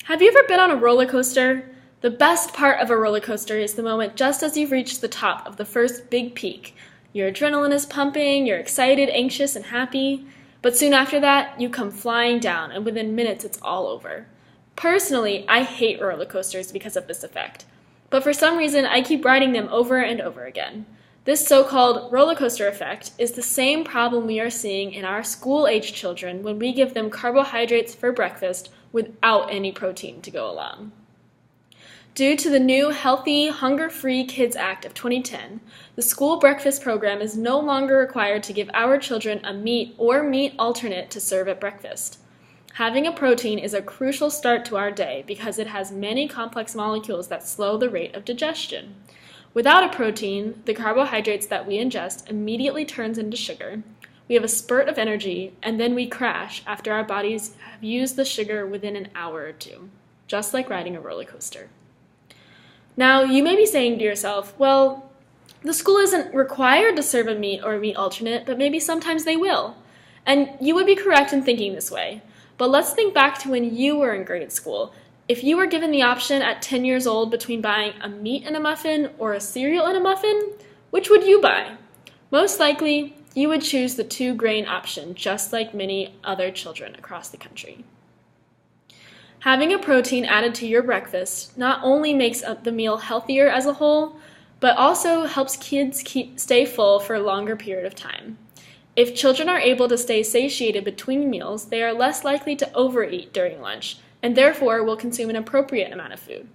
Have you ever been on a roller coaster? The best part of a roller coaster is the moment just as you've reached the top of the first big peak. Your adrenaline is pumping, you're excited, anxious, and happy. But soon after that, you come flying down, and within minutes it's all over. Personally, I hate roller coasters because of this effect. But for some reason, I keep riding them over and over again. This so-called roller coaster effect is the same problem we are seeing in our school-age children when we give them carbohydrates for breakfast without any protein to go along. Due to the new Healthy, Hunger-Free Kids Act of 2010, the school breakfast program is no longer required to give our children a meat or meat alternate to serve at breakfast. Having a protein is a crucial start to our day because it has many complex molecules that slow the rate of digestion. Without a protein, the carbohydrates that we ingest immediately turns into sugar. We have a spurt of energy, and then we crash after our bodies have used the sugar within an hour or two, just like riding a roller coaster. Now, you may be saying to yourself, well, the school isn't required to serve a meat or a meat alternate, but maybe sometimes they will. And you would be correct in thinking this way. But let's think back to when you were in grade school. If you were given the option at 10 years old between buying a meat in a muffin or a cereal in a muffin, which would you buy? Most likely, you would choose the 2-grain option, just like many other children across the country. Having a protein added to your breakfast not only makes the meal healthier as a whole, but also helps kids stay full for a longer period of time. If children are able to stay satiated between meals, they are less likely to overeat during lunch, and therefore will consume an appropriate amount of food.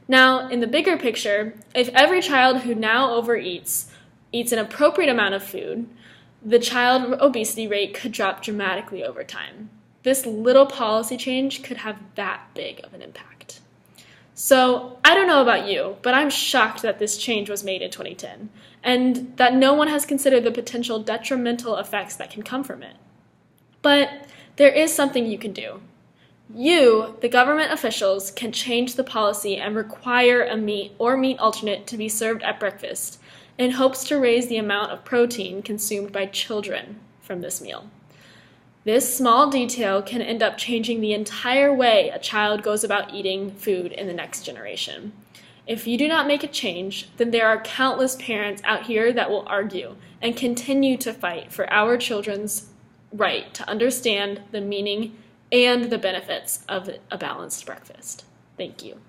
Now, in the bigger picture, if every child who now overeats eats an appropriate amount of food, the child obesity rate could drop dramatically over time. This little policy change could have that big of an impact. So, I don't know about you, but I'm shocked that this change was made in 2010, and that no one has considered the potential detrimental effects that can come from it. But there is something you can do. You, the government officials, can change the policy and require a meat or meat alternate to be served at breakfast in hopes to raise the amount of protein consumed by children from this meal. This small detail can end up changing the entire way a child goes about eating food in the next generation. If you do not make a change, then there are countless parents out here that will argue and continue to fight for our children's right to understand the meaning and the benefits of a balanced breakfast. Thank you.